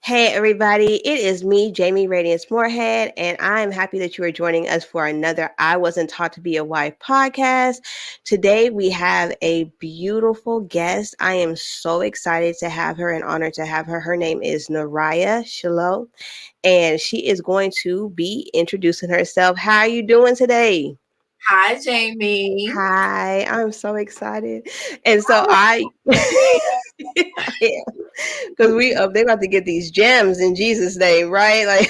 Hey everybody, it is me, Jamie Radiance Moorhead, and I'm happy that you are joining us for another I Wasn't Taught to Be a Wife podcast. Today we have a beautiful guest. I am so excited to have her and honored to have her. Her name is Neriah Shiloh, and she is going to be introducing herself. How are you doing today? Hi, Jamie. Hi, I'm so excited. And so Oh, I because they're about to get these gems in Jesus' name, right? Like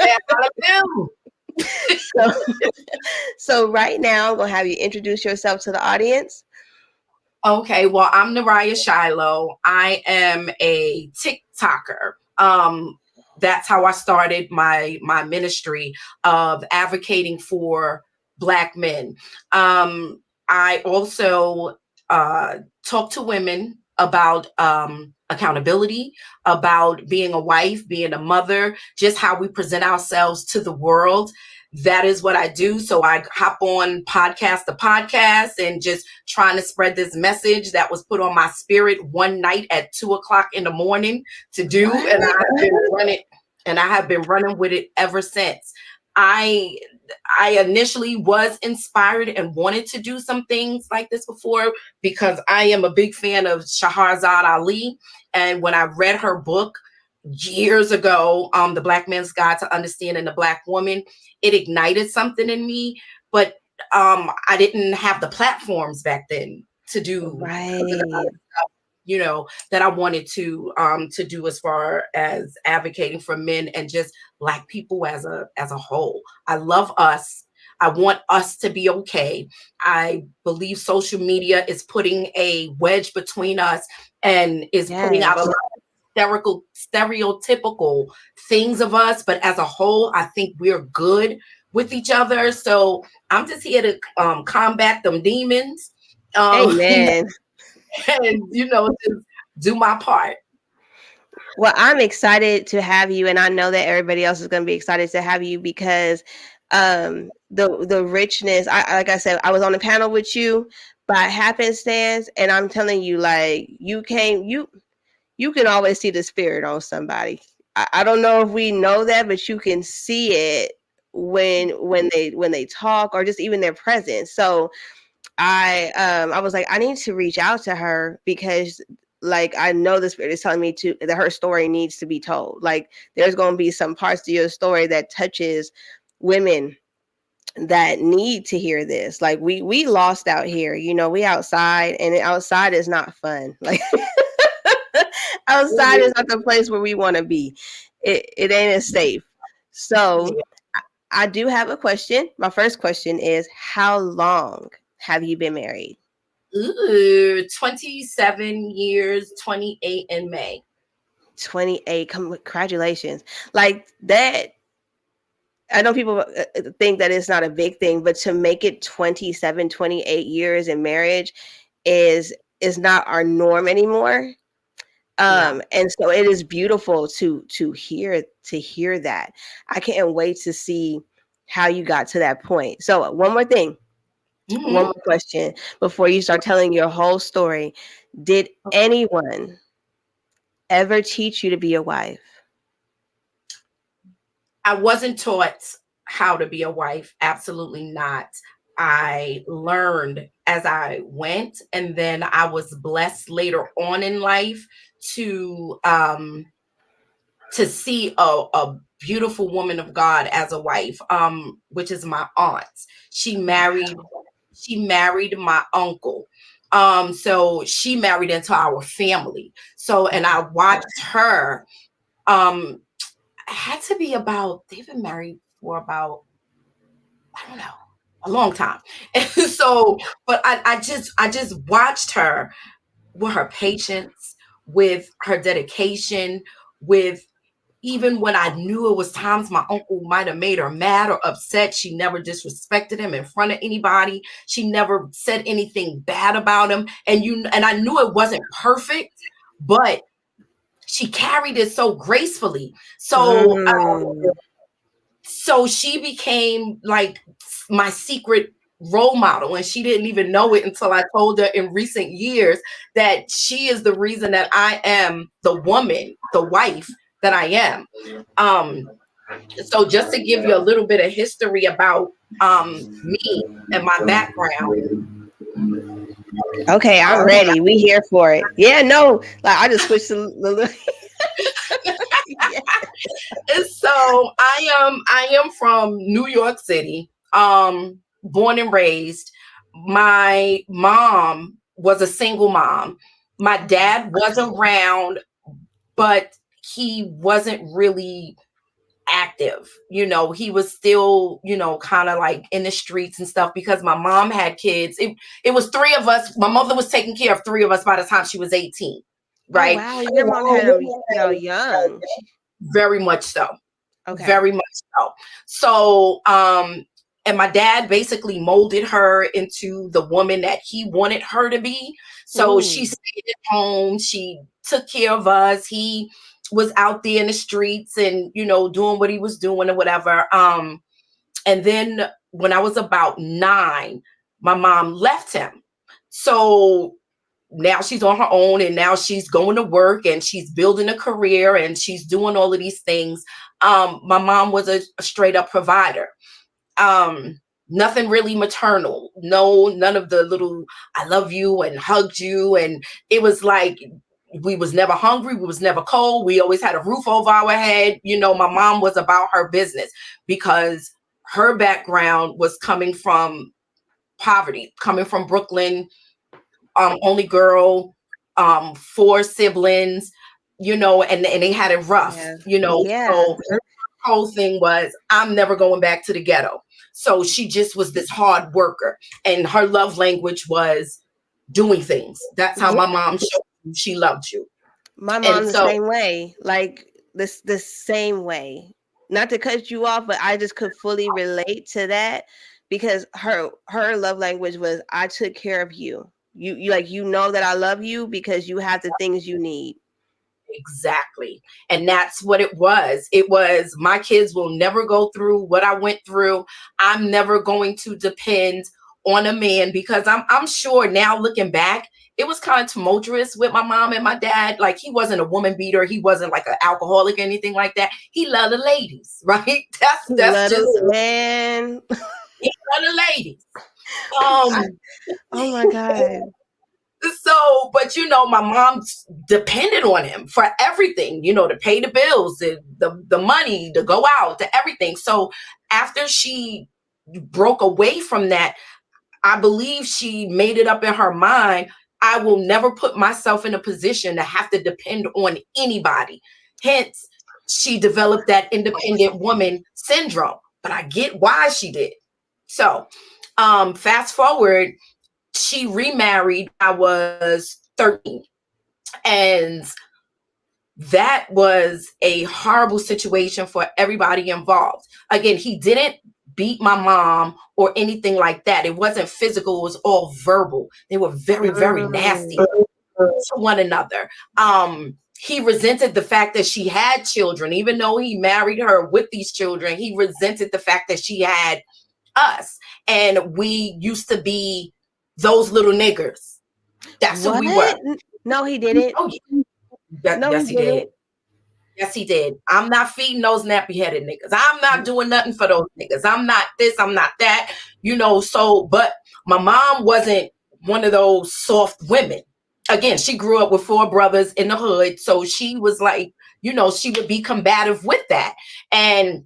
yeah, I do. so so right now I'm gonna have you introduce yourself to the audience. Okay, well, I'm Neriah Shiloh. I am a TikToker. That's how I started my ministry of advocating for Black men. I also talk to women about accountability, about being a wife, being a mother, just how we present ourselves to the world. That is what I do. So I hop on podcast to podcast and just trying to spread this message that was put on my spirit one night at 2 o'clock in the morning to do. And I have been running with it ever since. I I initially was inspired and wanted to do some things like this before because I am a big fan of Shahrazad Ali. And when I read her book years ago, The Black Man's Guide to Understanding the Black Woman, it ignited something in me. But I didn't have the platforms back then to do Right. that I wanted to do as far as advocating for men and just Black people as a whole. I love us. I want us to be okay. I believe social media is putting a wedge between us and is putting out a lot Yes. of stereotypical things of us, but as a whole, I think we're good with each other. So I'm just here to combat them demons. Um, Amen. and just do my part. Well, I'm excited to have you, and I know that everybody else is going to be excited to have you because the richness. Like I said, I was on a panel with you by happenstance, and I'm telling you, like you can always see the spirit on somebody. I don't know if we know that, but you can see it when they talk or just even their presence. So I was like, I need to reach out to her because like I know the spirit is telling me to that her story needs to be told. Like there's gonna be some parts to your story that touches women that need to hear this. Like we lost out here, we outside and outside is not fun. Like outside is not the place where we want to be. It ain't as safe. So I do have a question. My first question is how long have you been married? Ooh, 27 years, 28 in May. 28. Congratulations. Like that, I know people think that it's not a big thing, but to make it 27, 28 years in marriage is is not our norm anymore. Yeah. And so it is beautiful to hear that. I can't wait to see how you got to that point. So one more thing, one Hmm. more question before you start telling your whole story. Did anyone ever teach you to be a wife? I wasn't taught how to be a wife. Absolutely not. I learned as I went, and then I was blessed later on in life to um to see a beautiful woman of God as a wife, which is my aunt. She married she married my uncle. So she married into our family. So and I watched her. Um, had to be about they've been married for about I don't know a long time. And so, but I just watched her with her patience, with her dedication, with even when I knew it was times my uncle might have made her mad or upset, she never disrespected him in front of anybody. She never said anything bad about him. And I knew it wasn't perfect, but she carried it so gracefully. Mm. So she became like my secret role model, and she didn't even know it until I told her in recent years that she is the reason that I am the woman, the wife that I am. Um, so just to give you a little bit of history about me and my background. Okay, I'm Okay. ready. We here for it. Yeah, no, like I just switched the yeah. And so I am from New York City, born and raised. My mom was a single mom. My dad was around, but he wasn't really active. He was still, kind of like in the streets and stuff because my mom had kids. It was three of us. My mother was taking care of three of us by the time she was 18, Oh right? wow, your mom had y'all young. Very much so. Okay. Very much so. So, and my dad basically molded her into the woman that he wanted her to be. So she Mm. stayed at home. She took care of us. He was out there in the streets and, doing what he was doing or whatever. And then when I was about 9, my mom left him. So now she's on her own and now she's going to work and she's building a career and she's doing all of these things. My mom was a straight up provider. Nothing really maternal. No, none of the little I love you and hugged you. And it was like we was never hungry. We was never cold. We always had a roof over our head. My mom was about her business because her background was coming from poverty, coming from Brooklyn, only girl, 4 siblings, and they had it rough, Yeah. Yeah. so her whole thing was, I'm never going back to the ghetto. So she just was this hard worker, and her love language was doing things. That's how my mom showed you she loved you. My And mom's the so same way. Like the same way. Not to cut you off, but I just could fully relate to that because her love language was I took care of you. You like you know that I love you because you have the things you need. exactly. And that's what it was. It was, my kids will never go through what I went through. I'm never going to depend on a man because I'm sure now looking back, it was kind of tumultuous with my mom and my dad. Like, he wasn't a woman beater. He wasn't like an alcoholic or anything like that. He loved the ladies, right? That's Let just, us man. he loved the ladies. Um I, oh my god. So, but my mom depended on him for everything, to pay the bills, the money, to go out, to everything. So after she broke away from that, I believe she made it up in her mind, I will never put myself in a position to have to depend on anybody. Hence, she developed that independent woman syndrome. But I get why she did. So, fast forward, she remarried when I was 13. And that was a horrible situation for everybody involved. Again, he didn't beat my mom or anything like that. It wasn't physical, it was all verbal. They were very, very nasty Mm. to one another. He resented the fact that she had children, even though he married her with these children. He resented the fact that she had us, and we used to be those little niggers. That's who we were. What? No, he didn't. Oh yeah, No, he yes he did. didn't. Yes he did. I'm not feeding those nappy headed niggas. I'm not doing nothing for those niggas. I'm not this. I'm not that. So, but my mom wasn't one of those soft women. Again, she grew up with 4 brothers in the hood, so she was like, she would be combative with that. And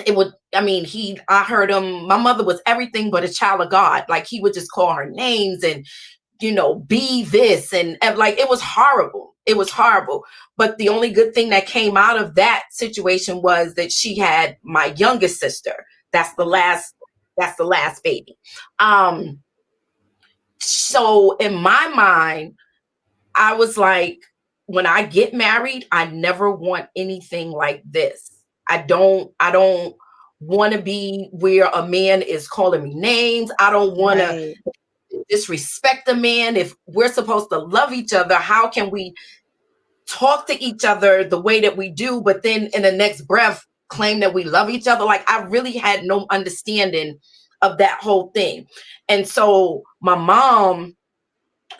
it would, I heard him, my mother was everything but a child of God. Like, he would just call her names and, be this, and like, it was horrible. It was horrible. But the only good thing that came out of that situation was that she had my youngest sister. That's the last, baby. So in my mind, I was like, when I get married, I never want anything like this. I don't want to be where a man is calling me names. I don't want to Right. disrespect a man. If we're supposed to love each other, how can we talk to each other the way that we do, but then in the next breath claim that we love each other? Like, I really had no understanding of that whole thing. And so my mom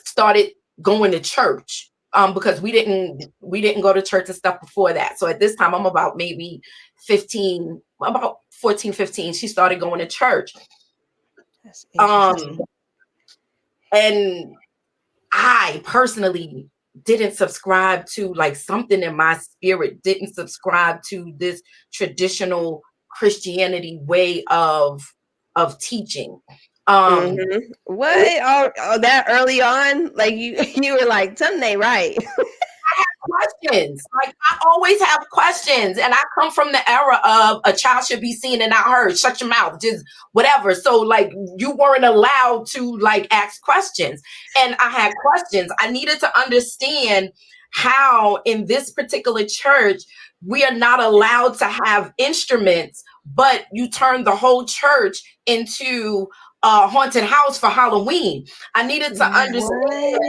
started going to church. because we didn't go to church and stuff before that. So at this time, I'm about maybe 15, about 14, 15. She started going to church. That's interesting. And I personally didn't subscribe to, like, something in my spirit didn't subscribe to this traditional Christianity way of teaching. What? Oh, that early on? Like you were like, something ain't right. Questions. Like, I always have questions, and I come from the era of a child should be seen and not heard. Shut your mouth, just whatever. So, like, you weren't allowed to, like, ask questions, and I had questions. I needed to understand how in this particular church we are not allowed to have instruments, but you turn the whole church into a haunted house for Halloween. I needed to understand.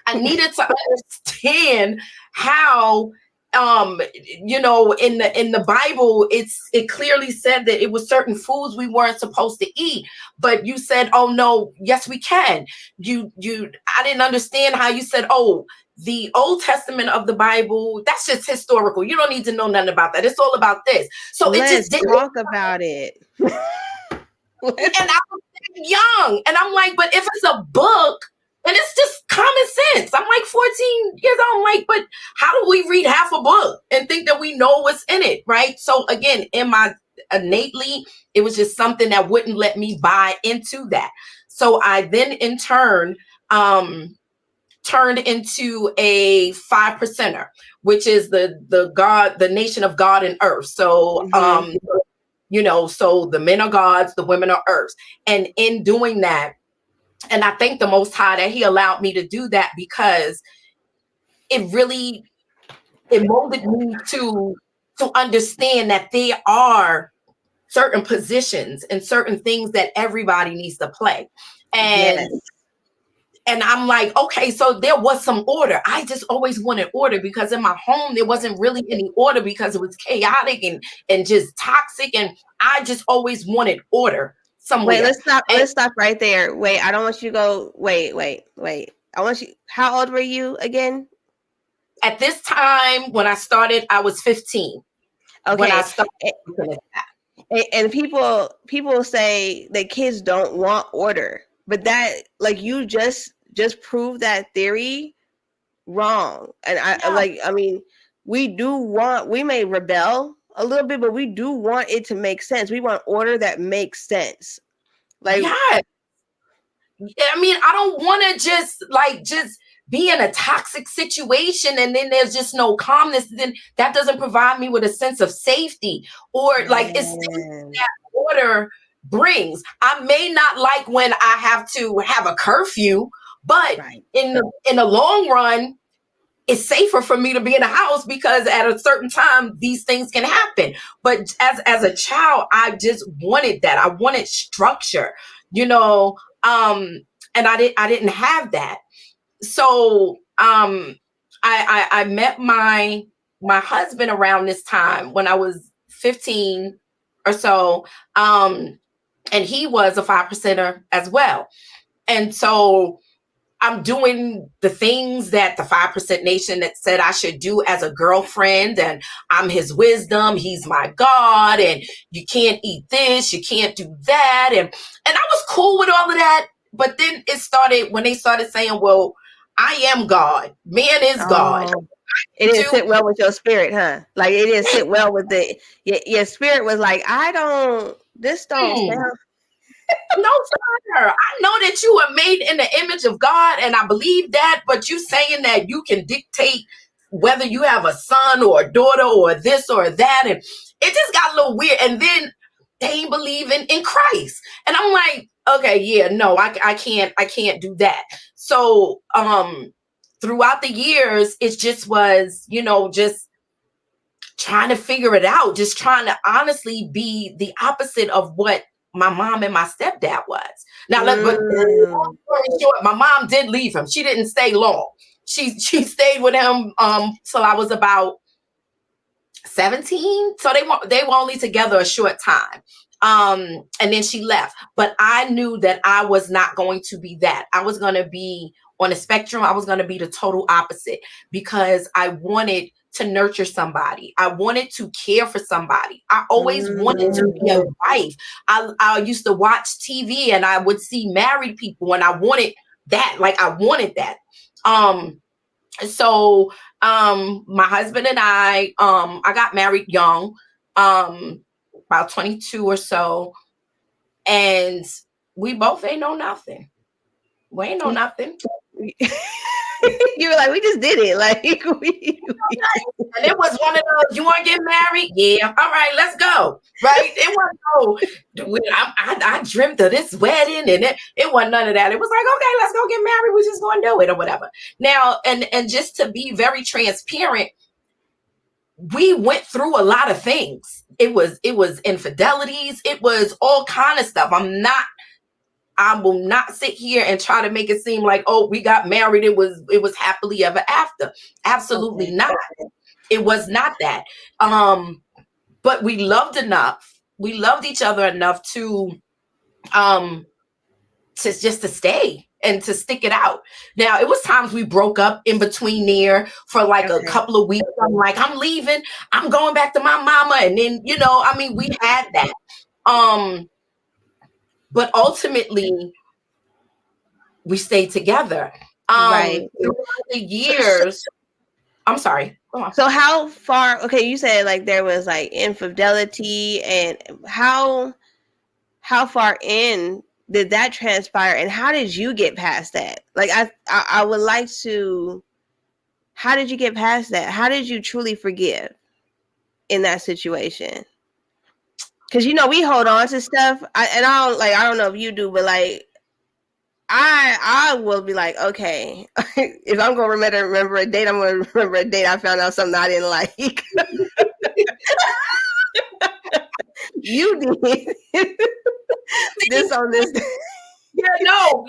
I needed to understand how, in the Bible, it clearly said that it was certain foods we weren't supposed to eat, but you said, oh no, yes we can. I didn't understand how you said, oh, the Old Testament of the Bible, that's just historical. You don't need to know nothing about that. It's all about this. So it just didn't talk about it. And I was young, and I'm like, but if it's a book, and it's just common sense. I'm like 14 years old. I'm like, but how do we read half a book and think that we know what's in it, right? So again, innately, it was just something that wouldn't let me buy into that. So I then in turn turned into a 5%er, which is the nation of God and earth. So so the men are gods, the women are earths. And in doing that, and I thank the Most High that He allowed me to do that, because it molded me to understand that there are certain positions and certain things that everybody needs to play. And I'm like, okay, so there was some order. I just always wanted order, because in my home there wasn't really any order, because it was chaotic and just toxic, and I just always wanted order somewhere. Wait, let's stop right there. Wait, I don't want you to go. Wait. I want you. How old were you again? At this time, when I started, I was 15. Okay. When I started, and people say that kids don't want order, but that, like, you just proved that theory wrong. And I mean, we may rebel a little bit, but we do want it to make sense. We want order that makes sense. Like, I mean, I don't want to just be in a toxic situation and then there's just no calmness. Then that doesn't provide me with a sense of safety, or like it's that order brings. I may not like when I have to have a curfew, but in the long run, it's safer for me to be in a house, because at a certain time these things can happen. But as a child, I just wanted that. I wanted structure, and I didn't have that. So I met my husband around this time when I was 15 or so, and he was a 5%er as well. And so I'm doing the things that the 5% Nation that said I should do as a girlfriend, and I'm his wisdom, he's my God, and you can't eat this, you can't do that, and I was cool with all of that. But then it started when they started saying, well, I am God, man is God. It didn't sit well with your spirit, huh? Like, it didn't sit well with your spirit was like, this don't sound. No, sir. I know that you are made in the image of God, and I believe that, but you saying that you can dictate whether you have a son or a daughter or this or that, and it just got a little weird. And then they ain't believing in Christ. And I'm like, okay, yeah, no, I can't do that. So throughout the years, it just was, just trying to figure it out, just trying to honestly be the opposite of what my mom and my stepdad was. Now, but long story short, my mom did leave him. She didn't stay long. She stayed with him till I was about 17. So they were only together a short time. And then she left. But I knew that I was not going to be that. I was going to be on a spectrum. I was going to be the total opposite, because I wanted to nurture somebody. I wanted to care for somebody. I always wanted to be a wife. I used to watch TV and I would see married people and I wanted that. Like, I wanted that. So my husband and I got married young, about 22 or so, and we both ain't know nothing. We ain't know nothing. You were like, we just did it. Like, and it was one of those, you want to get married? Yeah. All right, let's go. Right? It wasn't no, I dreamt of this wedding, and it wasn't none of that. It was like, okay, let's go get married. We're just going to do it or whatever. Now, and just to be very transparent, we went through a lot of things. It was infidelities. It was all kind of stuff. I will not sit here and try to make it seem like, oh, we got married, it was happily ever after. Absolutely not. It was not that. But we loved enough. We loved each other enough to just to stay and to stick it out. Now, it was times we broke up in between there for like a couple of weeks. I'm like, I'm leaving. I'm going back to my mama. And then, we had that. But ultimately, we stayed together. right. Throughout the years. I'm sorry. Go on. So how far? Okay, you said like there was like infidelity, and how far in did that transpire, and how did you get past that? Like, I would like to. How did you get past that? How did you truly forgive in that situation? Because we hold on to stuff, I don't know if you do, but like I will be like, okay, if I'm gonna remember a date, I'm gonna remember a date I found out something I didn't like. You did this on this. Yeah, no.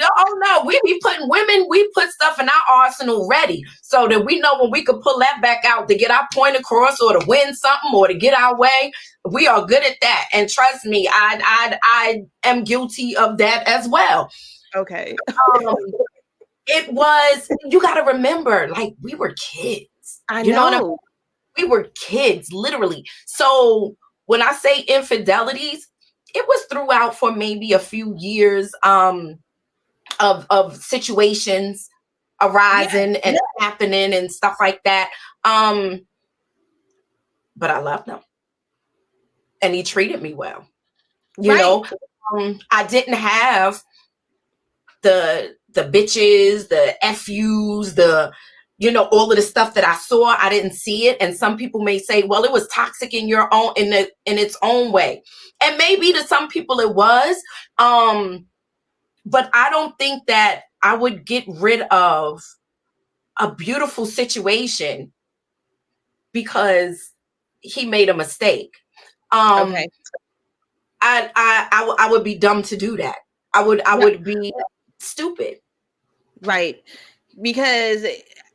We be putting we put stuff in our arsenal ready so that we know when we can pull that back out to get our point across or to win something or to get our way. We are good at that. And trust me, I am guilty of that as well. Okay. It was, you got to remember, like, we were kids. I know. You know what I mean? We were kids, literally. So when I say infidelities, it was throughout for maybe a few years of situations arising and happening and stuff like that. But I loved him. And he treated me well. You know, I didn't have the bitches, the FUs, all of the stuff that I saw. I didn't see it. And some people may say, well, it was toxic in its own way. And maybe to some people it was. But I don't think that I would get rid of a beautiful situation because he made a mistake. I would be dumb to do that. I would be stupid. Right. Because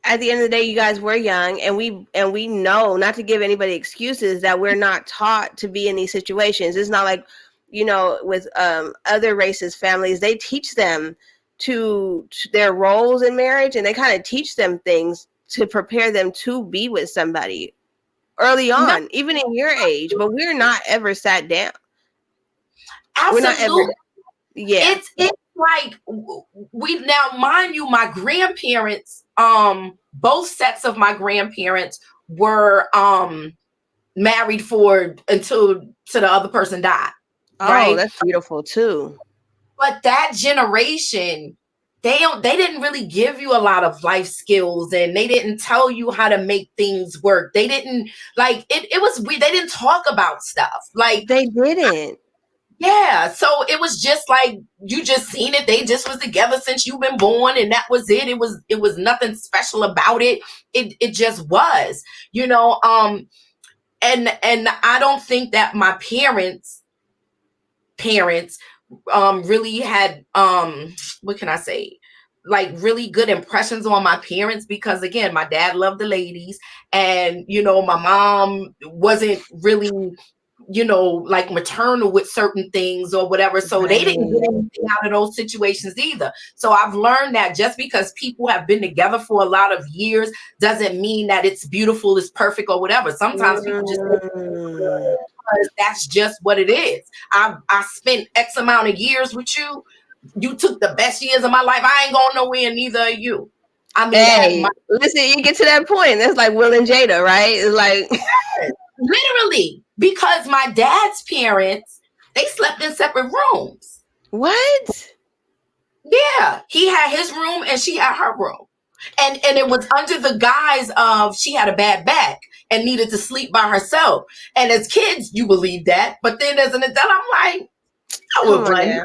at the end of the day, you guys were young, and we know, not to give anybody excuses, that we're not taught to be in these situations. It's not like, with other races, families, they teach them to their roles in marriage, and they kind of teach them things to prepare them to be with somebody early on, even in your age. But we're not ever sat down. Absolutely. We're not ever. Yeah. It's like, we now, mind you, my grandparents, both sets of my grandparents were married until the other person died. Oh, right? That's beautiful too. But that generation, they didn't really give you a lot of life skills, and they didn't tell you how to make things work. They didn't, like, it was weird. They didn't talk about stuff. Like, they didn't. Yeah, so it was just like, you just seen it. They just was together since you've been born, and that was it. It was nothing special about it. It just was, and I don't think that my parents really had what can I say? like really good impressions on my parents, because again, my dad loved the ladies, and my mom wasn't really like maternal with certain things or whatever. So they didn't get Right. anything out of those situations either. So I've learned that just because people have been together for a lot of years doesn't mean that it's beautiful, it's perfect, or whatever. Sometimes people just, Mm. because that's just what it is. I spent X amount of years with you. You took the best years of my life. I ain't going nowhere, neither are you. I mean, Hey, listen, you get to that point. That's like Will and Jada, right? It's like literally, because my dad's parents, they slept in separate rooms. what? Yeah, he had his room and she had her room. And it was under the guise of she had a bad back and needed to sleep by herself. And as kids, you believe that. But then as an adult, I'm like, I would Come on run. now.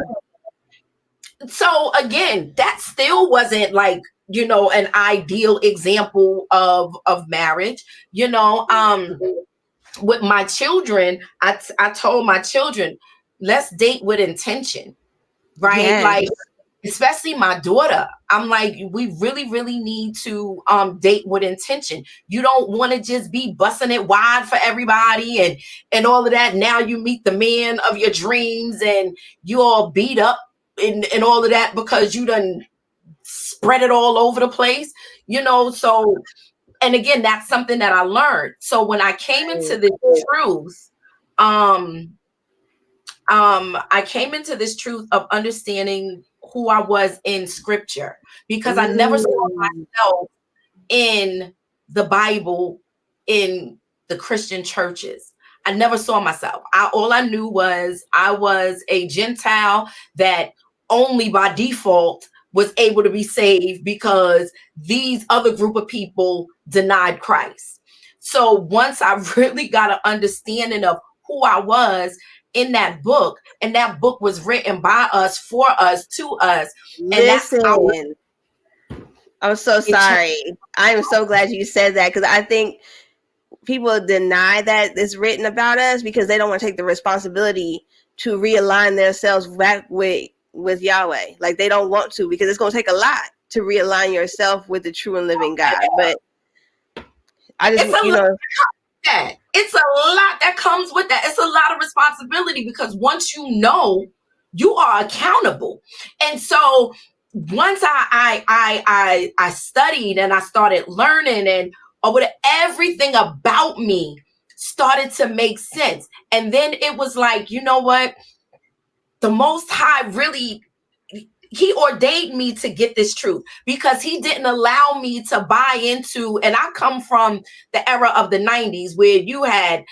So again, that still wasn't like, an ideal example of marriage. With my children, I told my children, let's date with intention, right? Yes. Like, especially my daughter, I'm like, we really, really need to date with intention. You don't want to just be busting it wide for everybody and all of that. Now you meet the man of your dreams and you all beat up and all of that because you done spread it all over the place, so. And again, that's something that I learned. So when I came into this truth, I came into this truth of understanding who I was in scripture, because I never saw myself in the Bible, in the Christian churches. I never saw myself. All I knew was I was a Gentile that only by default was able to be saved because these other group of people denied Christ. So once I really got an understanding of who I was in that book, and that book was written by us, for us, to us, and that's how Listen, I'm so it changed. sorry. I am so glad you said that because I think people deny that it's written about us because they don't want to take the responsibility to realign themselves back with Yahweh. Like they don't want to because it's going to take a lot to realign yourself with the true and living God. But I It's just, a lot that. It's a lot that comes with that. It's a lot of responsibility because once you are accountable. And so once I studied and I started learning, and everything about me started to make sense. And then it was like, you know what? The Most High really, he ordained me to get this truth, because he didn't allow me to buy into, and I come from the era of the 90s where you had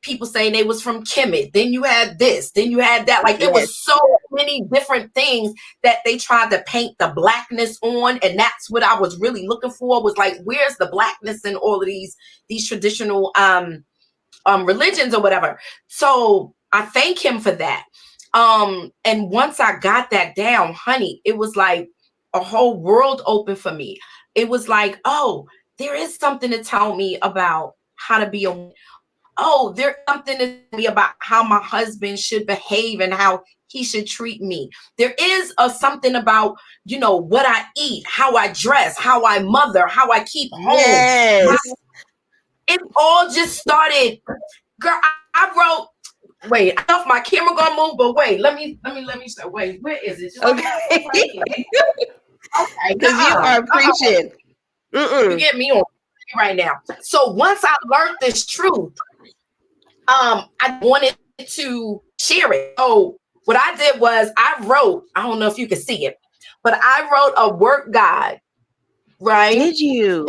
people saying they was from Kemet, then you had this, then you had that, like it yes, was so many different things that they tried to paint the blackness on. And that's what I was really looking for, was like, where's the blackness in all of these traditional religions or whatever. So I thank him for that. And once I got that down, honey, it was like a whole world open for me. It was like, oh, there is something to tell me about how to be a, oh, there's something to tell me about how my husband should behave and how he should treat me. There is something about, what I eat, how I dress, how I mother, how I keep home. yes. It all just started. Girl, I wrote. Wait, I don't know if my camera gonna move, but wait, let me say, wait, where is it? Okay. Right here. Okay, Because you are preaching. you get me on right now. So once I learned this truth, I wanted to share it. So what I did was I wrote, I don't know if you can see it, but I wrote a work guide, right? Did you?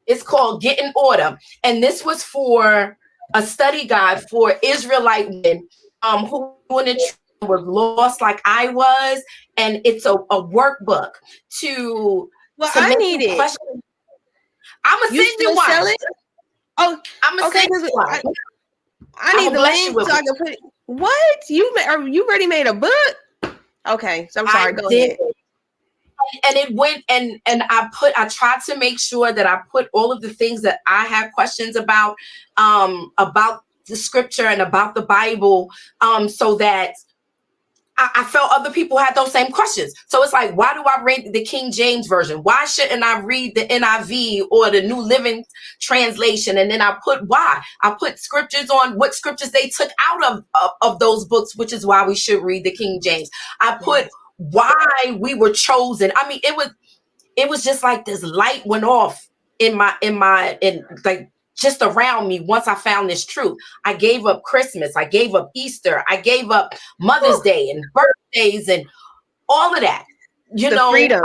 It's called Get in Order. And this was for a study guide for Israelite women who was lost like I was. And it's a workbook to Well, I make need you it. question. I'm gonna You send you still one. sell it? Oh, I'm gonna okay. send you one. I I'm need gonna the bless you link with so I it. can put it. What? You already made a book? Okay, so I'm I sorry. Go did. ahead. And it went, and I tried to make sure that I put all of the things that I had questions about the scripture and about the Bible, so that I felt other people had those same questions. So it's like, why do I read the King James Version? Why shouldn't I read the NIV or the New Living Translation? And then I put scriptures on what scriptures they took out of those books, which is why we should read the King James. I put why we were chosen. I mean, it was just like this light went off in like just around me once I found this truth. I gave up Christmas. I gave up Easter. I gave up Mother's Day and birthdays and all of that. You the know, freedom.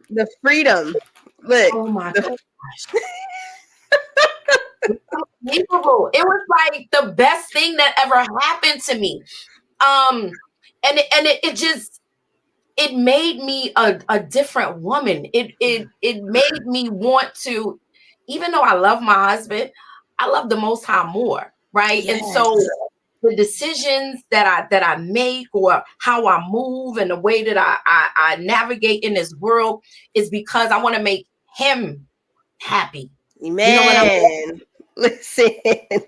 The freedom. Look. Oh my gosh. Unbelievable. It was like the best thing that ever happened to me. And it just it made me a different woman. It made me want to, even though I love my husband, I love the Most High more, right? Yes. And so the decisions that I make or how I move and the way that I navigate in this world is because I want to make him happy. Man, you know what I mean? Listen, I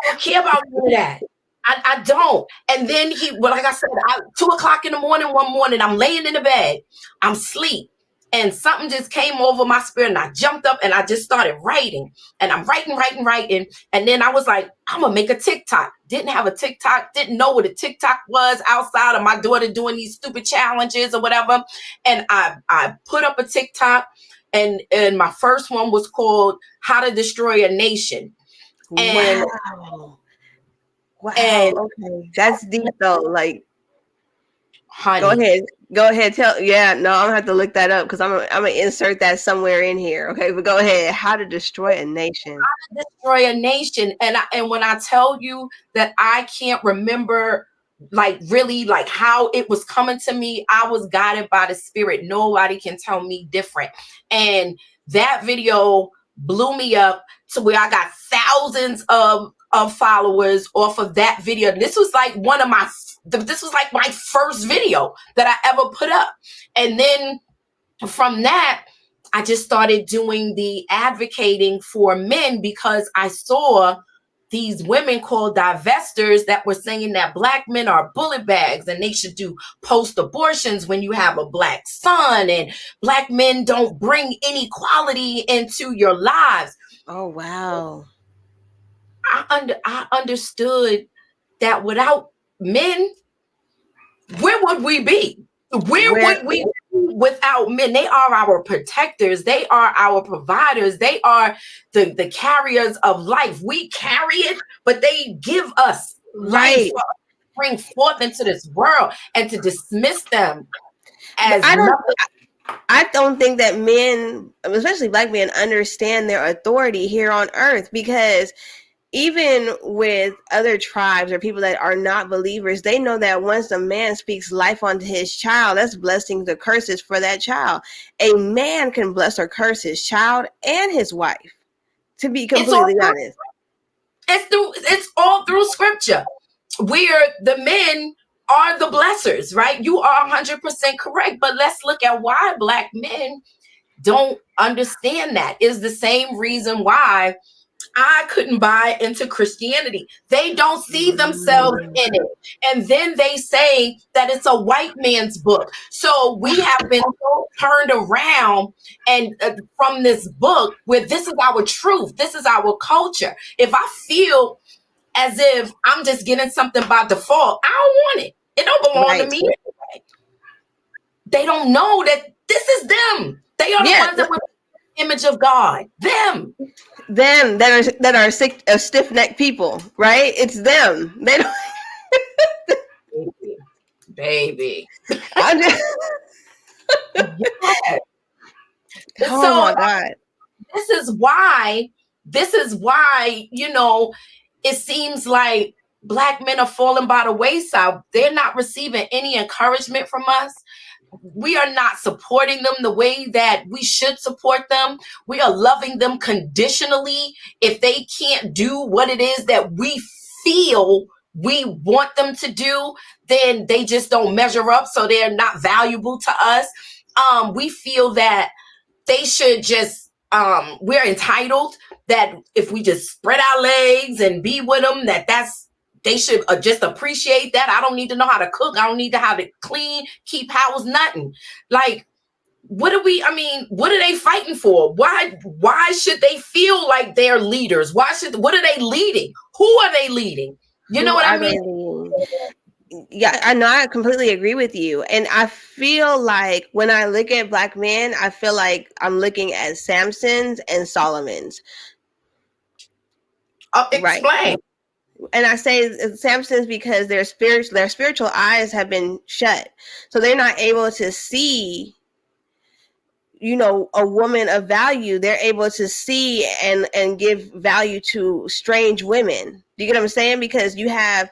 don't care about all of that. I don't. And then like I said, 2:00 in the morning, one morning, I'm laying in the bed, I'm asleep, and something just came over my spirit, and I jumped up and I just started writing, and I'm writing. And then I was like, I'm gonna make a TikTok. Didn't have a TikTok, didn't know what a TikTok was outside of my daughter doing these stupid challenges or whatever. And I put up a TikTok, and my first one was called How to Destroy a Nation. And wow. Okay. That's deep though. Like, honey, go ahead. No, I'm gonna have to look that up because I'm gonna insert that somewhere in here. Okay, but go ahead. How to Destroy a Nation. How to Destroy a Nation. And when I tell you that I can't remember like really like how it was coming to me, I was guided by the Spirit. Nobody can tell me different. And that video blew me up to where I got thousands of followers off of that video. This was like this was like my first video that I ever put up. And then from that, I just started doing the advocating for men because I saw these women called divestors that were saying that Black men are bullet bags and they should do post-abortions when you have a Black son, and Black men don't bring inequality into your lives. Oh, wow. I understood that without men, where would we be? Where would we be without men? They are our protectors. They are our providers. They are the carriers of life. We carry it, but they give us life for us to bring forth into this world, and to dismiss them as I don't think that men, especially Black men, understand their authority here on earth, because even with other tribes or people that are not believers, they know that once a man speaks life onto his child, that's blessings or curses for that child. A man can bless or curse his child and his wife, to be completely honest. It's all through scripture, where the men are the blessers, right? You are 100% correct. But let's look at why Black men don't understand that. Is the same reason why I couldn't buy into Christianity. They don't see themselves in it. And then they say that it's a white man's book. So we have been so turned around and from this book where this is our truth. This is our culture. If I feel as if I'm just getting something by default, I don't want it. It don't belong to me anyway. They don't know that this is them. They are the ones that were the image of God. Them that are stiff-necked people, right? It's them. They don't. baby. Yes. Oh so, my God. This is why, you know, it seems like Black men are falling by the wayside. They're not receiving any encouragement from us. We are not supporting them the way that we should support them. We are loving them conditionally. If they can't do what it is that we feel we want them to do, then they just don't measure up. So they're not valuable to us. We feel that they should just, we're entitled, that if we just spread our legs and be with them, that's they should just appreciate that. I don't need to know how to cook. I don't need to how to clean, keep house, nothing. Like, what are they fighting for? Why should they feel like they're leaders? What are they leading? Who are they leading? You know Who what I are mean? they leading? Yeah, I know. I completely agree with you. And I feel like when I look at black men, I feel like I'm looking at Samson's and Solomon's. Right. Explain. And I say Samson's because their spiritual eyes have been shut. So they're not able to see, a woman of value. They're able to see and give value to strange women. Do you get what I'm saying? Because you have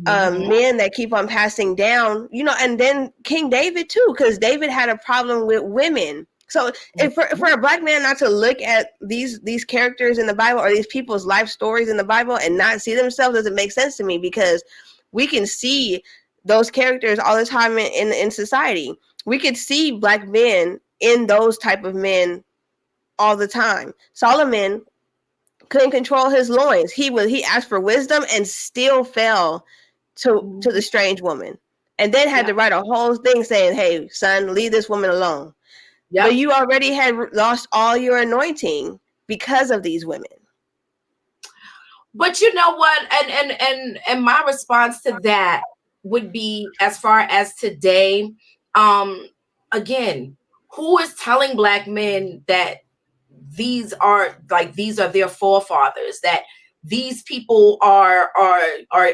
men that keep on passing down, and then King David too, because David had a problem with women. So if for a black man not to look at these characters in the Bible or these people's life stories in the Bible and not see themselves doesn't make sense to me, because we can see those characters all the time in society. We could see black men in those type of men all the time. Solomon couldn't control his loins. He asked for wisdom and still fell to the strange woman, and then had to write a whole thing saying, "Hey, son, leave this woman alone." Yep. But you already had lost all your anointing because of these women. But you know what? And my response to that would be, as far as today, again, who is telling black men that these are their forefathers, that these people are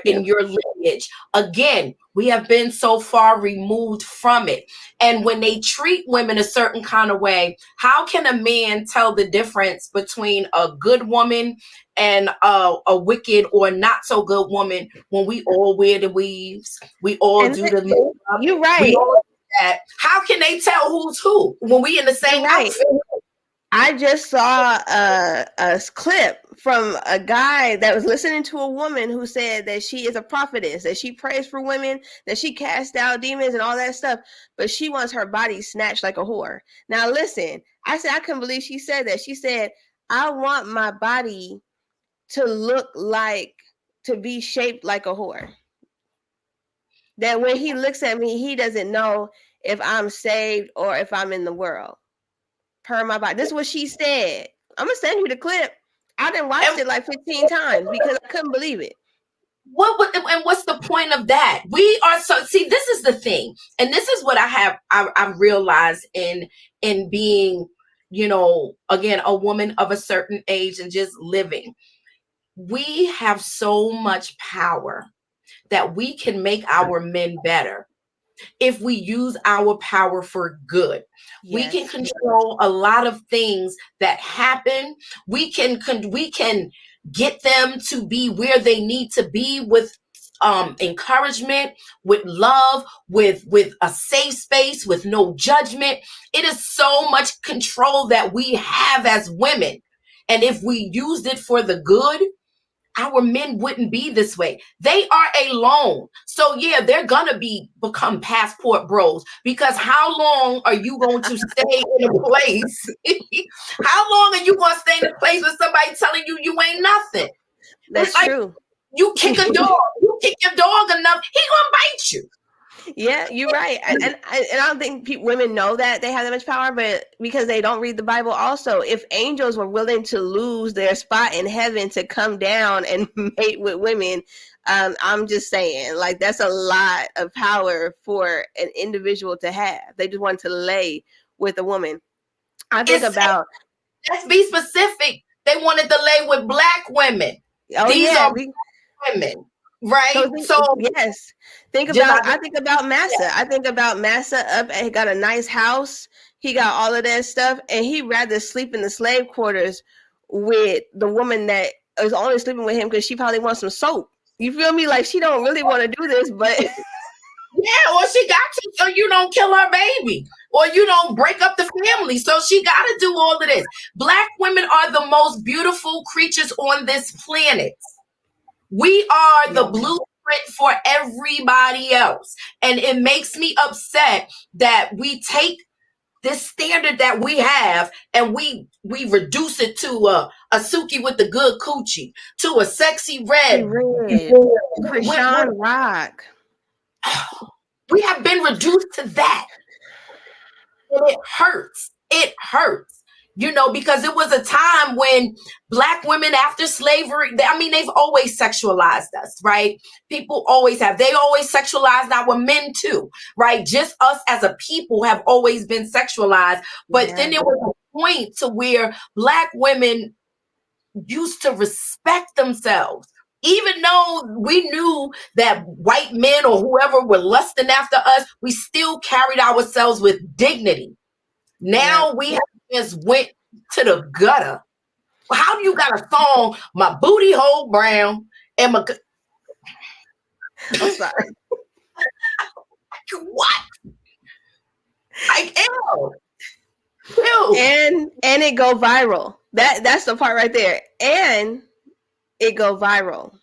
in your lineage? Again, we have been so far removed from it. And when they treat women a certain kind of way, how can a man tell the difference between a good woman and a wicked or not so good woman when we all wear the weaves, we all do the makeup? You're right. That. How can they tell who's who when we in the same outfit? I just saw a clip from a guy that was listening to a woman who said that she is a prophetess, that she prays for women, that she casts out demons and all that stuff, but she wants her body snatched like a whore. Now listen, I said I couldn't believe she said that. She said, I want my body to be shaped like a whore. That when he looks at me, he doesn't know if I'm saved or if I'm in the world. Per my body. This is what she said. I'm gonna send you the clip. I done watched it like 15 times because I couldn't believe it. And what's the point of that? We are see, this is the thing, and this is what I've realized in being, again, a woman of a certain age and just living. We have so much power that we can make our men better if we use our power for good. Yes. We can control a lot of things that happen. We can get them to be where they need to be with encouragement, with love, with a safe space, with no judgment. It is so much control that we have as women. And if we used it for the good, our men wouldn't be this way. They are alone. So yeah, they're gonna become passport bros, because how long are you going to stay in a place? How long are you gonna stay in a place with somebody telling you you ain't nothing? That's like, true. You kick a dog, you kick your dog enough, he gonna bite you. Yeah, you're right. And I don't think women know that they have that much power, but because they don't read the Bible also. If angels were willing to lose their spot in heaven to come down and mate with women, I'm just saying, like, that's a lot of power for an individual to have. They just want to lay with a woman. I think about... Let's be specific. They wanted to lay with black women. Oh, These yeah. are women. Right. So yes, I think about Massa. Yeah. I think about Massa up and he got a nice house. He got all of that stuff, and he'd rather sleep in the slave quarters with the woman that is only sleeping with him because she probably wants some soap. You feel me? Like, she don't really want to do this, but yeah, or she got to, so you don't kill her baby, or you don't break up the family. So she got to do all of this. Black women are the most beautiful creatures on this planet. We are the blueprint for everybody else. And it makes me upset that we take this standard that we have, and we reduce it to a Suki with the good coochie, to a sexy She red. read What Krishan Rock. we have been reduced to that, and it hurts. It hurts. Because it was a time when Black women after slavery, I mean, they've always sexualized us, right? People always have. They always sexualized our men too, right? Just us as a people have always been sexualized. But then Yeah, there was a point to where Black women used to respect themselves. Even though we knew that white men or whoever were lusting after us, we still carried ourselves with dignity. yeah. Now we have just went to the gutter. How do you got a song, my booty hole brown, and my I'm sorry. what? Like ew, ew. And it go viral. That's the part right there. And it go viral.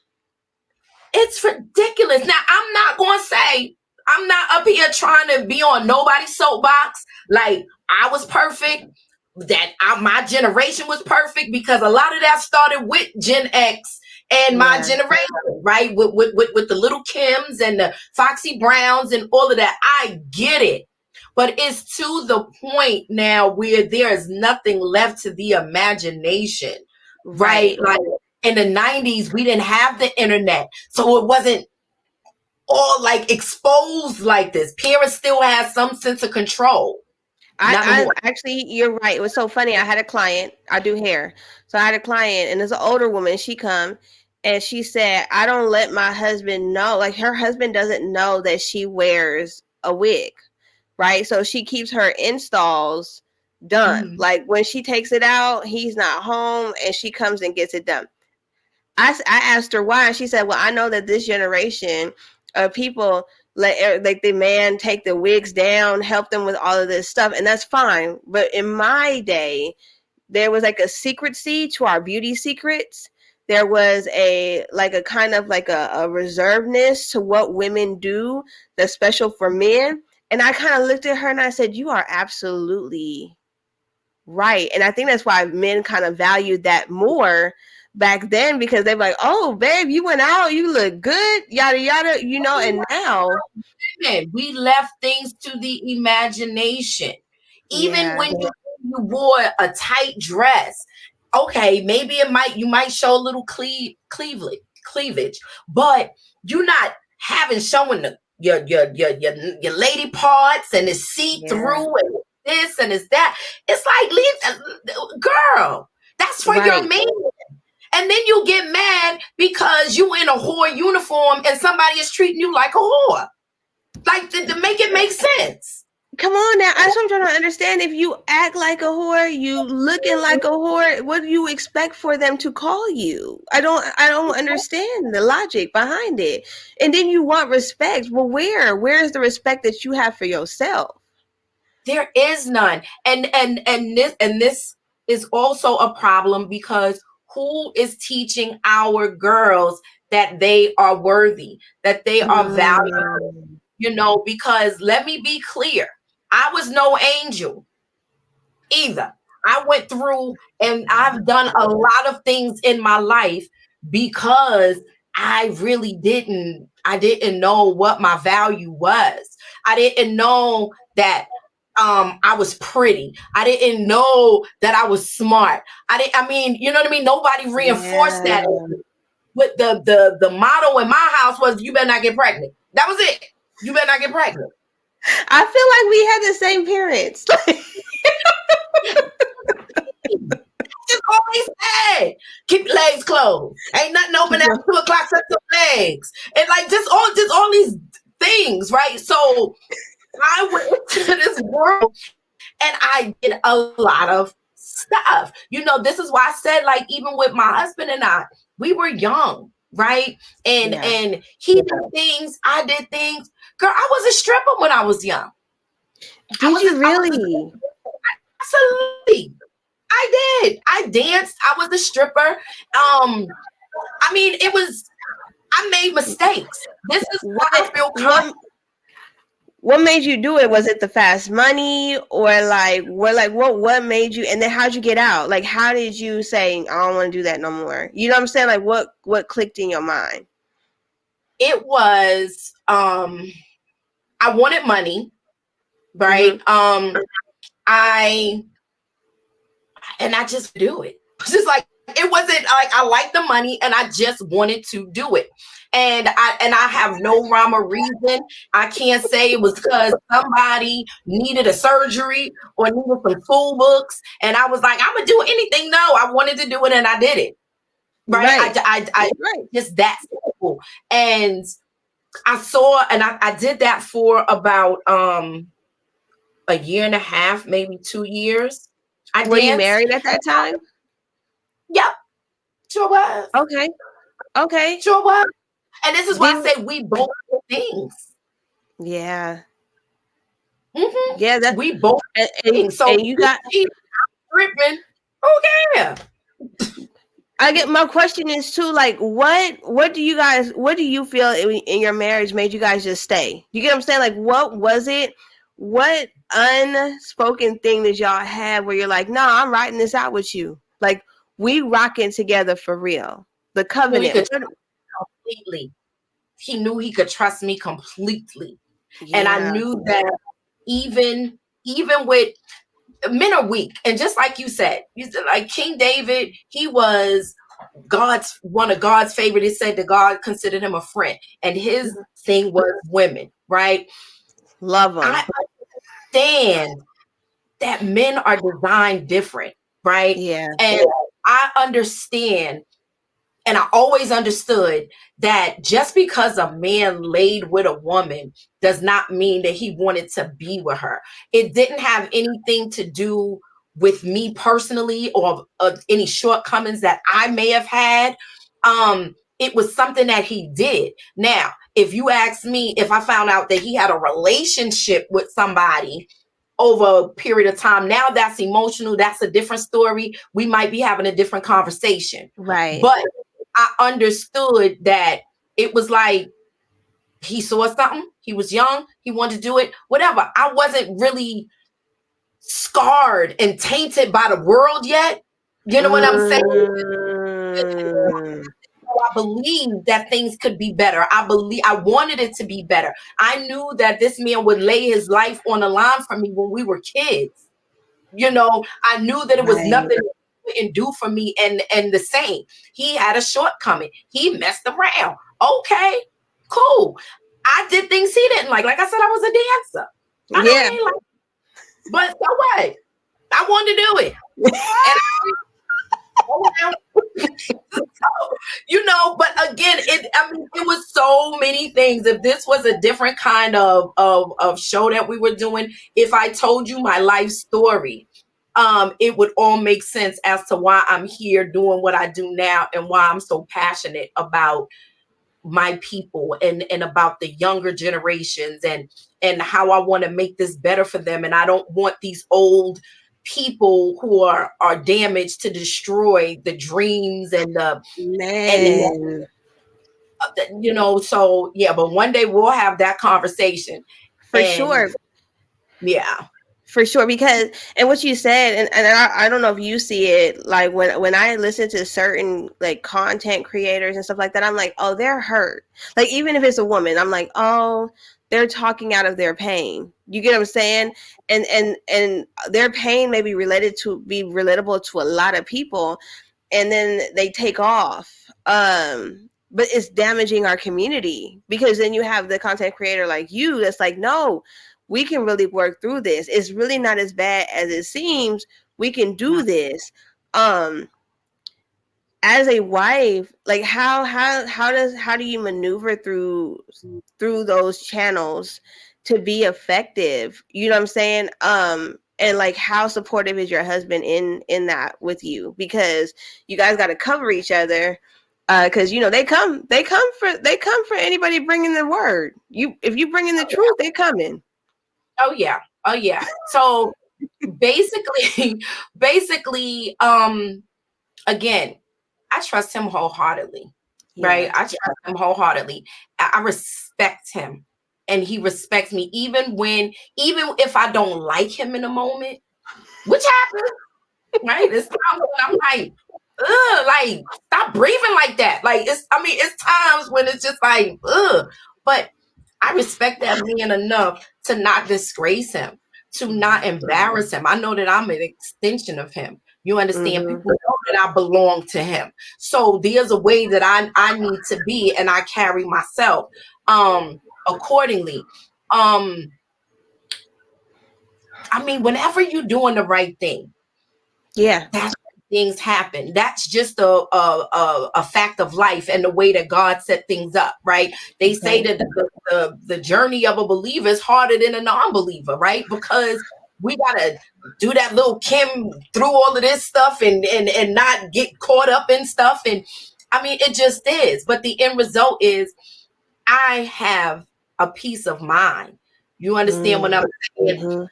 It's ridiculous. Now I'm not gonna say, I'm not up here trying to be on nobody's soapbox. Like I was perfect, my generation was perfect, because a lot of that started with Gen X and my Yeah, generation, right? With the little Kims and the Foxy Browns and all of that. I get it. But it's to the point now where there is nothing left to the imagination, right? right. Like in the 90s, we didn't have the internet. So it wasn't all like exposed like this. Parents still had some sense of control. Not no I more. actually, you're right. It was so funny. I had a client. I do hair, so I had a client, and it's an older woman. She come, and she said, "I don't let my husband know. Like her husband doesn't know that she wears a wig, right? So she keeps her installs done. Mhm. Like when she takes it out, he's not home, and she comes and gets it done." I asked her why, and she said, "Well, I know that this generation of people like the man take the wigs down, help them with all of this stuff, and that's fine. But in my day, there was like a secrecy to our beauty secrets. There was a kind of like a reservedness to what women do that's special for men." And I kind of looked at her and I said, "You are absolutely right." And I think that's why men kind of valued that more back then, because they're like, "Oh, babe, you went out, you look good, yada yada," and now, We left things to the imagination. Even yeah, when you wore a tight dress, okay, maybe you might show a little cleavage, but you're not having showing your lady parts, and it's see yeah, through, and this and it's that. It's like, girl, that's for your right. man. And then you get mad because you in a whore uniform and somebody is treating you like a whore. Like to make it make sense. Come on now. That's what I'm trying to understand. If you act like a whore, you looking like a whore, what do you expect for them to call you? I don't understand the logic behind it. And then you want respect. Well, where is the respect that you have for yourself? There is none. And this is also a problem, because who is teaching our girls that they are worthy, that they are valuable? Mm, Because let me be clear, I was no angel either. I went through and I've done a lot of things in my life because I didn't know what my value was. I didn't know that I was pretty. I didn't know that I was smart. I mean, you know what I mean? Nobody reinforced yeah. that. With the motto in my house was, you better not get pregnant. That was it. You better not get pregnant. I feel like we had the same parents. Just always said, keep your legs closed. Ain't nothing open after 2 o'clock. Set your legs, and like just all these things, right? So I went into this world and I did a lot of stuff. This is why I said, like, even with my husband and I, we were young, right? And Yeah. and he did things, I did things. Girl, I was a stripper when I was young. Did you I was really? absolutely. I did. I danced. I was a stripper. I mean, I made mistakes. This is why I What feel what confident. what made you do it? Was it the fast money, or what made you? And then how'd you get out? Like, how did you say I don't want to do that no more? You know what I'm saying? Like, what clicked in your mind? It was I wanted money, right? Mm-hmm. I and I just do it. Just like it wasn't like I like the money and I just wanted to do it. And I have no rhyme or reason. I can't say it was because somebody needed a surgery or needed some school books. And I was like, I'm gonna do anything. No, I wanted to do it and I did it. Right. Right. I Right. just that simple. And I did that for about a year and a half, maybe 2 years. I Were you danced. married at that time? Yep, sure was. Okay. Okay. Sure was. And this is why I Did say we both do things. Yeah. Mm-hmm. Yeah. That We both and, do and things. So and if you you got. cheat, tripping, who cares? I get my question is too, like, what do you feel in your marriage made you guys just stay? You get what I'm saying? Like, what was it? What unspoken thing did y'all have where you're like, nah, I'm writing this out with you. Like, we rocking together for real. The Knew he covenant. could trust me completely. He knew he could trust me completely. And I Yeah. knew that even with men are weak. And just like you said, like King David, he was one of God's favorite. It said that God considered him a friend, and his thing was women, right? Love I them. understand that men are designed different, right? Yeah. And I understand, and I always understood that just because a man laid with a woman does not mean that he wanted to be with her. It didn't have anything to do with me personally or any shortcomings that I may have had. It was something that he did. Now, if you ask me if I found out that he had a relationship with somebody over a period of time, now that's emotional. That's a different story. We might be having a different conversation. Right. But I understood that it was like he saw something, he was young, he wanted to do it, whatever. I wasn't really scarred and tainted by the world yet. You know what I'm saying? Mm, I believed that things could be better. I wanted it to be better. I knew that this man would lay his life on the line for me when we were kids. I knew that it was right. nothing he couldn't do for me, and the same. He had a shortcoming. He messed around. Okay, cool. I did things he didn't like. Like I said, I was a dancer. I know Yeah. he ain't like, but so what? I wanted to do it, and but again, it was so many things. If this was a different kind of show that we were doing, if I told you my life story, it would all make sense as to why I'm here doing what I do now and why I'm so passionate about my people and about the younger generations and how I want to make this better for them. And I don't want these old people who are damaged to destroy the dreams and Man. so yeah, but one day we'll have that conversation. For And sure. yeah. For sure, because and what you said, and I don't know if you see it, like when I listen to certain like content creators and stuff like that, I'm like, oh, they're hurt. Like even if it's a woman, I'm like, oh, they're talking out of their pain. You get what I'm saying? And their pain may be relatable to a lot of people, and then they take off. But it's damaging our community because then you have the content creator like you that's like, no, we can really work through this. It's really not as bad as it seems. We can do this. Um, as a wife, like how do you maneuver through those channels to be effective? You know what I'm saying? And like how supportive is your husband in that with you? Because you guys got to cover each other. Because they come for anybody bringing the word. If you bring in the truth, they come in. Oh yeah. Oh yeah. So basically, basically, again, I trust him wholeheartedly, right? Yeah. I trust him wholeheartedly. I respect him. and he respects me even if I don't like him in a moment, which happens, right? It's times when I'm like, ugh, like stop breathing like that. Like it's times when it's just like, ugh. But I respect that man enough to not disgrace him, to not embarrass him. I know that I'm an extension of him. You understand? Mm-hmm. People know that I belong to him. So there's a way that I need to be, and I carry myself accordingly. Um, whenever you're doing the right thing, Yeah. that's when things happen. That's just a fact of life and the way that God set things up, right? They say Okay. that the journey of a believer is harder than a non-believer, right? Because we gotta do that little Kim through all of this stuff and not get caught up in stuff. And it just is. But the end result is I have a peace of mind. You understand what I'm saying? Mm-hmm.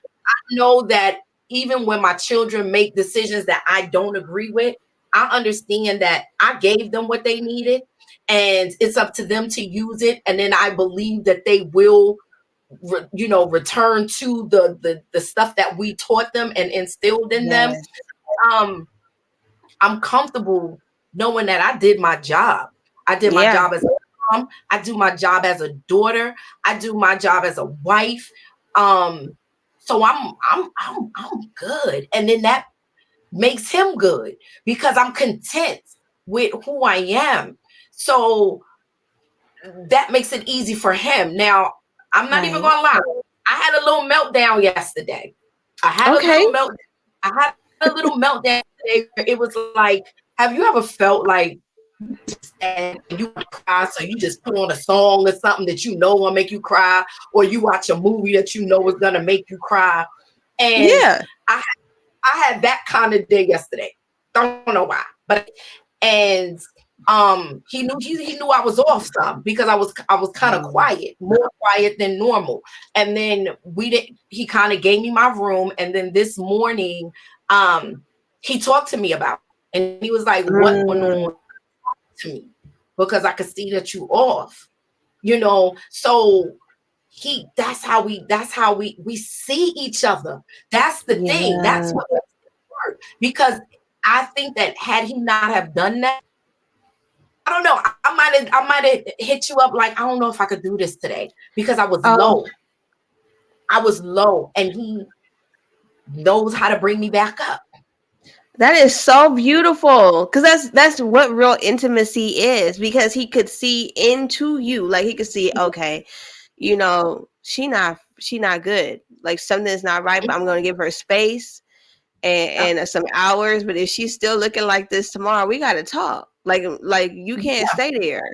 Know that even when my children make decisions that I don't agree with, I understand that I gave them what they needed and it's up to them to use it. And then I believe that they will, return to the stuff that we taught them and instilled in them. Yes. Um, I'm comfortable knowing that I did my job. I did my Yeah. job as a mom. I do my job as a daughter. I do my job as a wife. So I'm good. And then that makes him good because I'm content with who I am. So that makes it easy for him. Now, I'm not even Right. gonna lie. I had a little meltdown yesterday. I had a Okay. little melt. I had a little meltdown today. It was like, have you ever felt like sad and you want to cry, so you just put on a song or something that you know will make you cry, or you watch a movie that you know is gonna make you cry? And Yeah. I I had that kind of day yesterday. Don't know why, but and he knew I was off some because I was kind of Mm. quiet, more quiet than normal. And then he kind of gave me my room, and then this morning he talked to me about it. And he was like, what went Mm. on to me? Because I could see that you off, so that's how we see each other. That's the thing. That's Yeah. what makes it work. Because I think that had he not have done that, I don't know. I might have hit you up like, I don't know if I could do this today because I was Oh, low. I was low, and he knows how to bring me back up. that is so beautiful. Cause that's what real intimacy is. Because he could see into you. Like he could see, okay, she not good. Like something's not right, but I'm gonna give her space and some hours. But if she's still looking like this tomorrow, we gotta talk. Like you can't Yeah. stay there.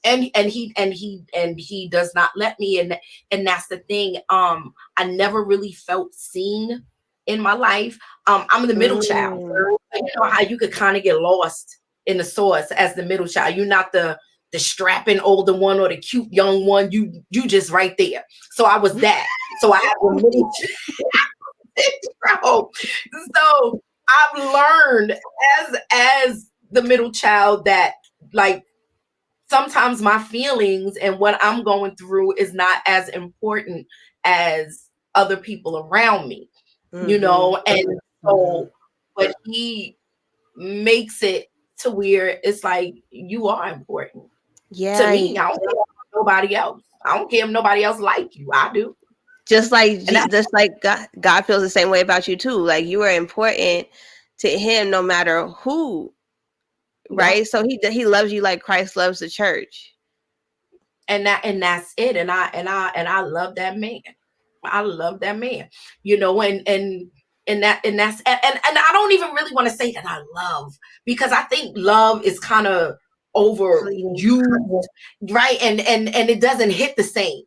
And he does not let me, and that's the thing. I never really felt seen in my life. I'm the middle child. Mm. You know how you could kind of get lost in the sauce as the middle child. You're not the strapping older one or the cute young one. You just right there. So I was that. So I have the middle child. So I've learned as the middle child that, like, sometimes my feelings and what I'm going through is not as important as other people around me, Mm-hmm. and Mm-hmm. so, but he makes it to where it's like, you are important to Yeah. me. I don't care about nobody else. I don't care if nobody else like you. I do. And that's Just like God feels the same way about you too. Like you are important to him no matter who, Yep. right? So he loves you like Christ loves the church. And that's it. And I love that man. I love that man. And I don't even really want to say that I love, because I think love is kind of Fleeting. overused, right? And it doesn't hit the same.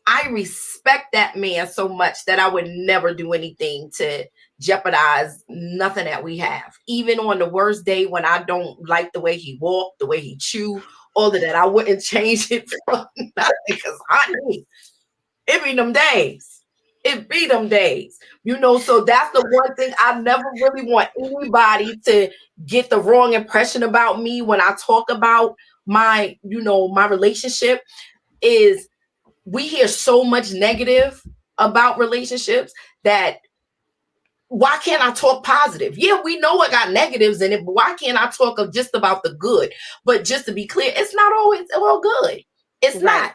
I respect that man so much that I would never do anything to jeopardize nothing that we have. Even on the worst day when I don't like the way he walked, the way he chew, all of that, I wouldn't change it for nothing. Because honey, it be them days. It be them days. So that's the one thing I never really want anybody to get the wrong impression about me when I talk about my relationship is we hear so much negative about relationships that why can't I talk positive? Yeah, we know I got negatives in it, but why can't I talk of just about the good? But just to be clear, it's not always all good. It's Right. not,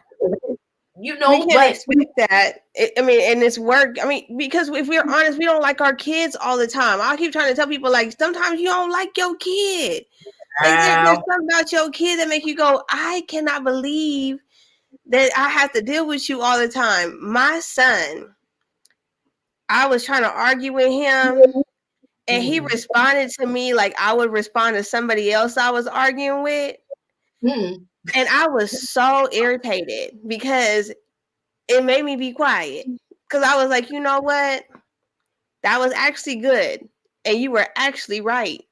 you We know, can't but expect that. I mean, in this work, I mean, because if we're honest, we don't like our kids all the time. I keep trying to tell people, like, sometimes you don't like your kid. Like, there's wow. something about your kid that make you go, I cannot believe that I have to deal with you all the time. My son, I was trying to argue with him, and he Mm. responded to me like I would respond to somebody else I was arguing with. Mm. And I was so irritated because it made me be quiet. Because I was like, you know what? That was actually good. And you were actually right.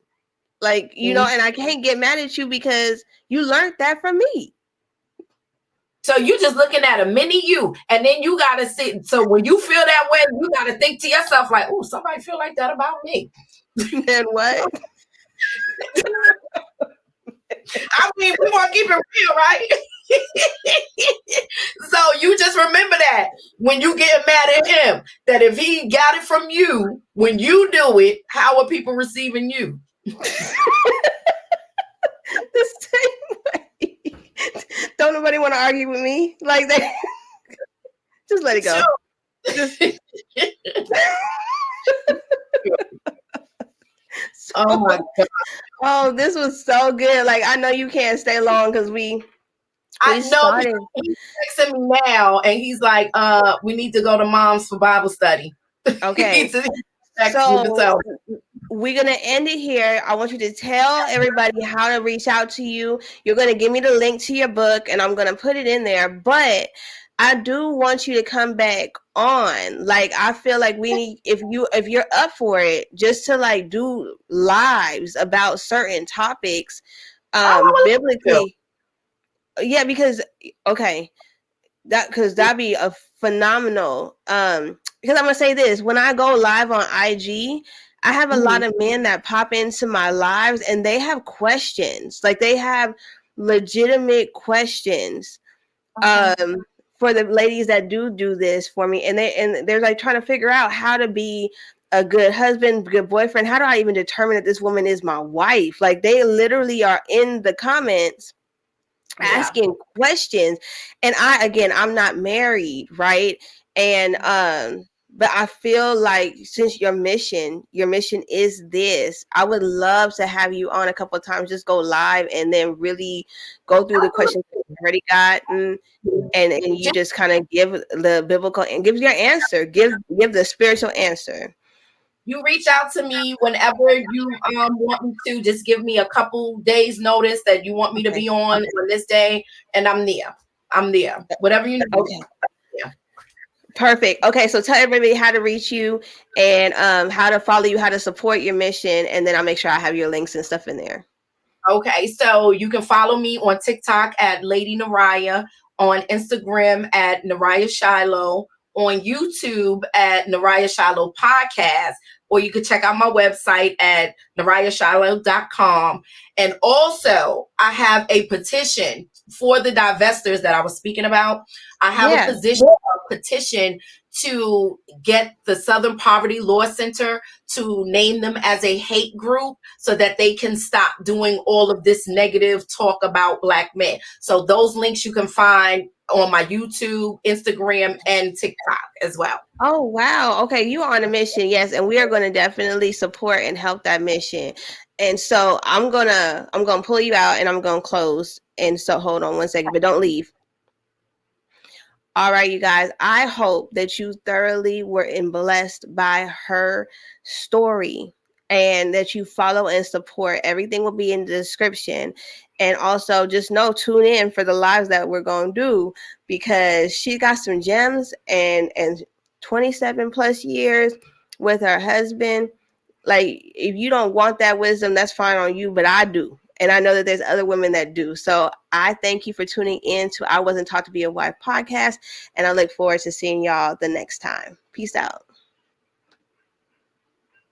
Like, Mm. and I can't get mad at you because you learned that from me. So you just looking at a mini you, and then you gotta sit. So when you feel that way, you gotta think to yourself like, "Oh, somebody feel like that about me." Then what? I mean, we want to keep it real, right? So you just remember that when you get mad at him, that if he got it from you, when you do it, how are people receiving you? The same way. Don't nobody want to argue with me like that. Just let it go. Sure. Just Oh so, my God. oh, this was so good. Like, I know you can't stay long because we I know started. he's texting me now and he's like, we need to go to mom's for Bible study. Okay. He's texting me to So tell we're gonna end it here. I want you to tell everybody how to reach out to you. You're gonna give me the link to your book, and I'm gonna put it in there. But I do want you to come back on. Like, I feel like we need, if you're up for it, just to like do lives about certain topics, oh, I would love biblically. Yeah, because okay, because that'd be a phenomenal. Because I'm gonna say this: when I go live on IG, I have a to. lot of men that pop into my lives, and they have questions. Like, they have legitimate questions. Okay. For the ladies that do this for me, and they're like trying to figure out how to be a good husband, good boyfriend. How do I even determine that this woman is my wife? Like, they literally are in the comments Yeah. asking questions. And I'm not married, right? And but I feel like, since your mission is this, I would love to have you on a couple of times, just go live and then really go through the questions that you've already gotten, and you just kind of give the biblical and give your answer, give the spiritual answer. You reach out to me whenever you want me to. Just give me a couple days notice that you want me to Okay. be on this day, and I'm there. I'm there. Whatever you need. Okay. Yeah. Perfect. Okay, so tell everybody how to reach you, and how to follow you, how to support your mission, and then I'll make sure I have your links and stuff in there. Okay, so you can follow me on TikTok at Lady Neriah, on Instagram at Neriah Shiloh, on YouTube at Neriah Shiloh Podcast, or you can check out my website at NeriahShiloh.com. And also, I have a petition for the divestors that I was speaking about. I have Yeah. a petition to get the Southern Poverty Law Center to name them as a hate group so that they can stop doing all of this negative talk about Black men. So those links you can find on my YouTube, Instagram, and TikTok as well. Oh, wow. Okay, you are on a mission. Yes, and we are going to definitely support and help that mission. And so I'm gonna pull you out, and I'm gonna close. And so hold on one second, but don't leave. All right, you guys, I hope that you thoroughly were blessed by her story, and that you follow and support. Everything will be in the description. And also, just tune in for the lives that we're going to do, because she got some gems, and 27 plus years with her husband. Like, if you don't want that wisdom, that's fine on you, but I do. And I know that there's other women that do. So I thank you for tuning in to I Wasn't Taught to Be a Wife podcast. And I look forward to seeing y'all the next time. Peace out.